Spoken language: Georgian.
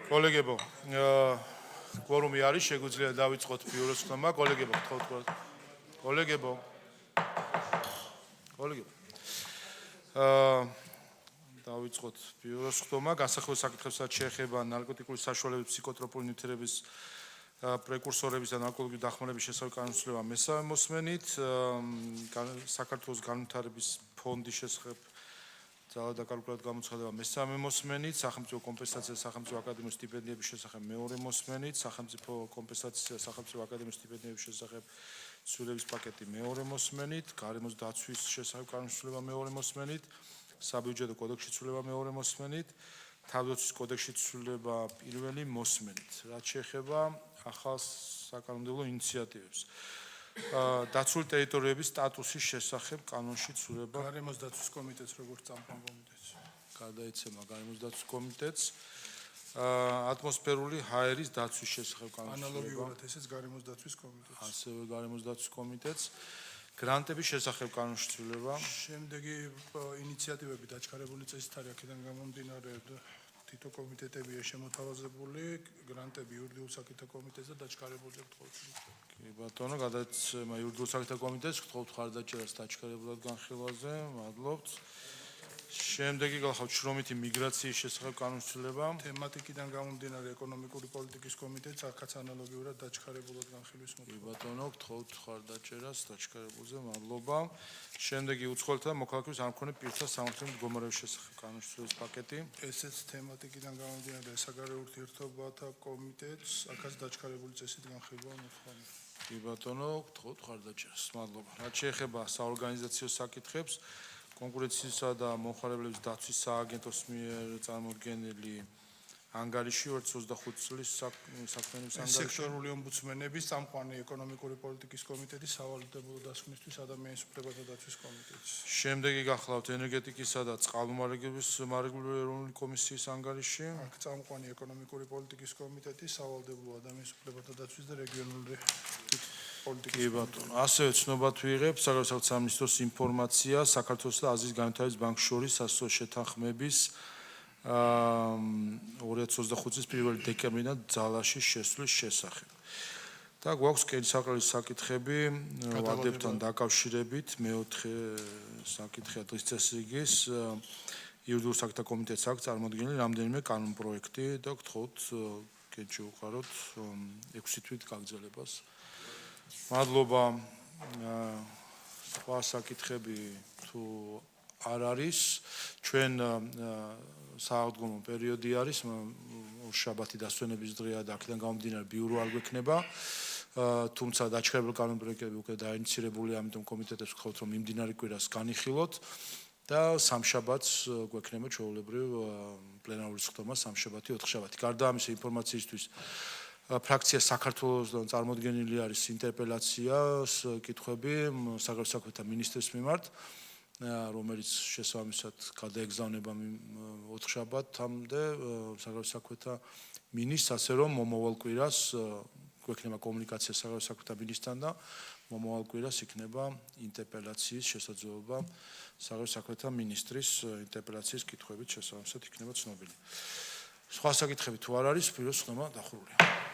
კოლეგებო, კვორუმი არის, შეგვიძლია დავიწყოთ ბიუროს ხმა, კოლეგებო, გთხოვთ. კოლეგებო. დავიწყოთ ბიუროს ხმა, განსახილველ საკითხებსაც შეეხება ნარკოტიკული საშუალებების, ფსიქოტროპული ნივთიერების პრეკურსორების და ნარკოტიკული დახმარების შესახებ განსაცვლელია მესამე მოსმენით, საქართველოს განვითარების ფონდის შესახებ ძალა და კალკულატორად გამოცხადება მესამე მოსმენით, სახელმწიფო კომპენსაცია სახელმწიფო აკადემიის სტიპენდიების შესახებ მეორე მოსმენით, სახელმწიფო კომპენსაცია სახელმწიფო აკადემიის სტიპენდიების შესახებ ცვლილების პაკეტი მეორე მოსმენით, გარემოს დაცვის შესახებ განსაცვლელია მეორე მოსმენით, საბიუჯეტო კოდექსში ცვლილება მეორე მოსმენით, თავდაცვის კოდექსში ცვლილება პირველი მოსმენით. რაც შეეხება ახალ საკანონმდებლო ინიციატივებს. დაცული ტერიტორიების სტატუსის შესახებ კანონში ცვლილება გარემოს დაცვის კომიტეტს როგორც წამყვან კომიტეტს. გადაეცემა გარემოს დაცვის კომიტეტს. ატმოსფერული ჰაერის დაცვის შესახებ კანონში ანალოგიურად ესეც გარემოს დაცვის კომიტეტს. ასევე გარემოს დაცვის კომიტეტს. გრანტების შესახებ კანონში ცვლილება. შემდეგი ინიციატივები დაჩქარებული წესით არის აქედან გამომდინარე თითო კომიტეტებია შემოთავაზებული, გრანტები იურიდიულ საკითხთა კომიტეტს და დაჩქარებული გთხოვთ. კი ბატონო, გადაეცემა იურიდიულ საკითხთა კომიტეტს, გთხოვთ ხარდაჭერას დაჩქარებულად განხილვაზე, მადლობთ. შემდეგი გახლავთ შრომითი მიგრაციის შესახებ კანონში ცვლილება. თემატიკიდან გამომდინარე ეკონომიკური პოლიტიკის კომიტეტს აქაც ანალოგიურად დაჩქარებულად განხილვის კი ბატონო, გთხოვთ ხარდაჭერას დაჩქარებულზე, მადლობა. შემდეგი უცხოელთა და მოქალაქეების არ მქონე პირთა სამართლებრივი მდგომარეობის შესახებ კანონში ცვლილების პაკეტი. ესეც თემატიკიდან გამომდინარე საგარეო ურთიერთობათა კომიტეტს აქაც დაჩქარებული წესით განხილვა მოთხოვნა. კი ბატონო, გთხოვთ ხარდაჭერას, მადლობა. რაც შეეხება საორგანიზაციო საკითხებს, კონკურენციისა და მომხმარებლების დაცვის სააგენტოს მიერ წარმოდგენილი ანგარიში 2025 წლის საქმიანობის ანგარიში. სექტორული ომბუდსმენების წამყვანი ეკონომიკური პოლიტიკის კომიტეტის სავალდებულო დასკვნისთვის ადამიანის უფლებათა დაცვის კომიტეტს. შემდეგი გახლავთ ენერგეტიკისა და წყალმომარაგების მარეგულირებული ეროვნული კომისიის ანგარიში. აქ წამყვანი ეკონომიკური პოლიტიკის კომიტეტის სავალდებულო ადამიანის უფლებათა დაცვის და რეგიონული კი ბატონო, ასევე ცნობად ვიღებ საგარეო სამინისტროს ინფორმაცია საქართველოს და აზიის განვითარების ბანკს შორის სასწავლო შეთანხმების 2025 წლის 1 დეკემბრიდან ძალაში შესვლის შესახებ. და გვაქვს კენჭისყრის საკითხები ვადებთან დაკავშირებით, მეოთხე საკითხია დღის წესრიგის იურიდიულ საკითხთა კომიტეტს აქვს წარმოდგენილი რამდენიმე კანონპროექტი და გთხოვთ კენჭი უყაროთ 6 თვით გაგრძელებას. მადლობა. სხვა საკითხები თუ არ არის, ჩვენ საავადმყოფო პერიოდი არის, შაბათი დასვენების დღეა და აქედან გამომდინარე ბიურო არ გვექნება. თუმცა დაჩქარებულ კანონპროექტები უკვე დაინიცირებულია, ამიტომ კომიტეტებს გთხოვთ რომ მიმდინარე კვირას განიხილოთ და სამშაბათს გვექნება ჩვეულებრივ პლენარული სხდომა სამშაბათი 4 შაბათი. გარდა ამისა ინფორმაციისთვის ფრაქცია საქართველოსთან წარმოდგენილი არის ინტერპელაციას კითხვები საგარეო საქმეთა მინისტრის მიმართ, რომელიც შესაბამისად გადაეგზავნება 4 შაბათამდე საგარეო საქმეთა მინისტრს, ასე რომ მომავალ კვირას გვექნება კომუნიკაცია საგარეო საქმეთა მინისტრთან და მომავალ კვირას იქნება ინტერპელაციის შესაძლებლობა საგარეო საქმეთა მინისტრის ინტერპელაციის კითხვებით შესაბამისად იქნება ცნობილი. სხვა საკითხები თუ არ არის, ბიუროს ხდომა დახურულია.